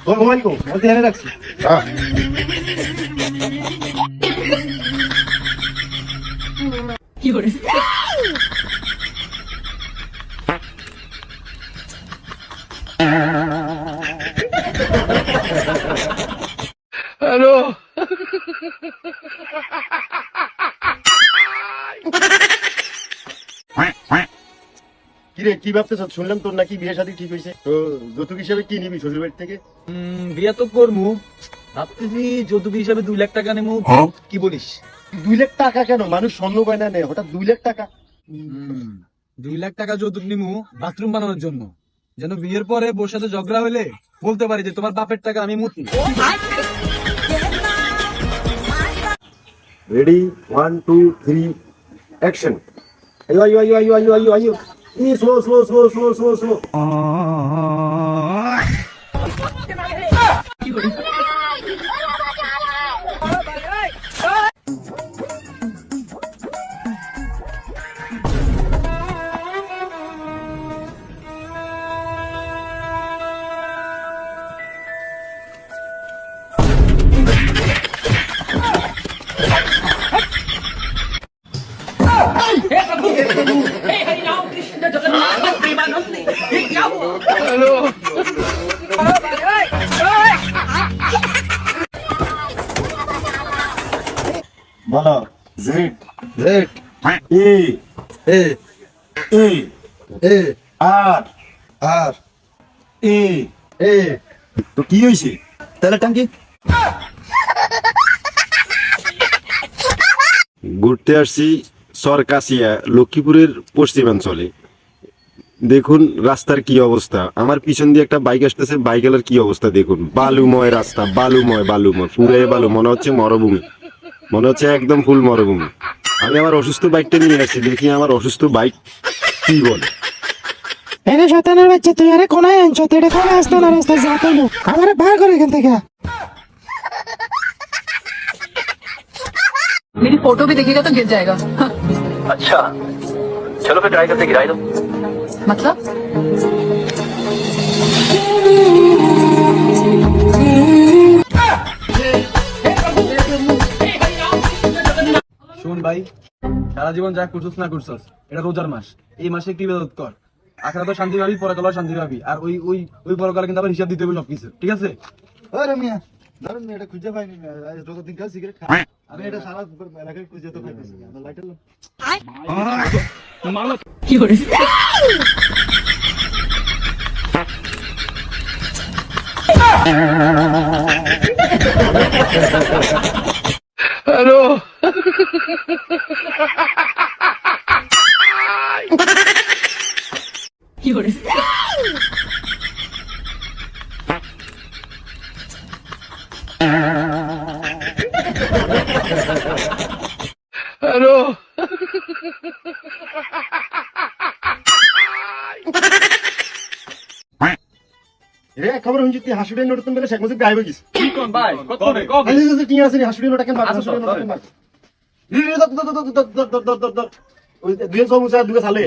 ও mobile কো বলতে এনে রাখছি। কি করে হ্যালো কিরে কি ভাবতেছ? শুনলাম তোর নাকি বিয়ে শাদী ঠিক হয়েছে, তো যৌতুক হিসেবে কি নিবি শ্বশুর বাড়ি থেকে? বিয়া তো করমু, ভাবতেছি যৌতুক হিসাবে 2 লাখ টাকা নেবো। কি বলিস? 2 লাখ টাকা কেন? মানুষ স্বর্ণ গয়না নেয়, হঠাৎ 2 লাখ টাকা? 2 লাখ টাকা যৌতুক নিমু বাথরুম বানানোর জন্য, যেন বিয়ের পরে বোর সাথে ঝগড়া হলে বলতে পারি যে তোমার বাপের টাকা আমি মুতি। Ready 1 2 3 action. আয়ো আয়ো আয়ো আয়ো আয়ো আয়ো আয়ো, slow slow slow slow slow slow. কি করে হ্যালো বলো। জেড জেড ই এ ই এ আর আর ই এ তো কি হইছে? তেলের ট্যাঙ্কি। ঘুরতে আসছি সরকাশিয়া লক্ষ্মীপুরের পশ্চিমাঞ্চলে। দেখুন রাস্তার কি অবস্থা, আমার পিছন দিয়ে একটা বাইক আসতেছে, বাইকের কি অবস্থা দেখুন, বালুময় রাস্তা, বালুময় বালুময় পুরাই বালু, মনে হচ্ছে মরুভূমি, মনে হচ্ছে একদম ফুল মরুভূমি। আমি আমার অসুস্থ বাইকটা নিয়ে আসছি, দেখি আমার অসুস্থ বাইক কি বলে। এরে শয়তানের বাচ্চা, তুই আরে কোনায় আনছ? তুই এটা কোনায় আসতো না, রাস্তায় যা করবো আমারে বার করে এখান থেকে। मेरी फोटो भी दिखेगा तो गिर जाएगा। अच्छा चलो फिर ट्राई करते, गिराई दो। मतलब শোন ভাই, সারা জীবন যা করছস না করছস, এটা রোজার মাস, এই মাসে একটু ইবাদত কর। আখেরা তো শান্তি পাবি, পরকালে শান্তি পাবি, আর ওই ওই ওই পরকালে কিন্তু আবার হিসাব দিতে হবে সবকিছু, ঠিক আছে? আরে মিয়া ধরুন এটা খুঁজে পাইনি, যতদিন কাজ সিগারেট খাই আমি, এটা সারা এলাকায় খুঁজে তো পাইতেছি না। লাইটার কি করে হ্যালো কি করে হ্যালো রে খবর হইছে তুই হাসুডের নোট তুমি শেখ মুজিব গায়েব গেছিস। কি কোন ভাই, কত হবে কত? এই যে কি আছে হাসুডের নোট কেন বাদ? হাসুডের নোট কেন বাদ? রে দর দর দর দর দর দর দর দর ওই দুই সমস্যা দুই সালে।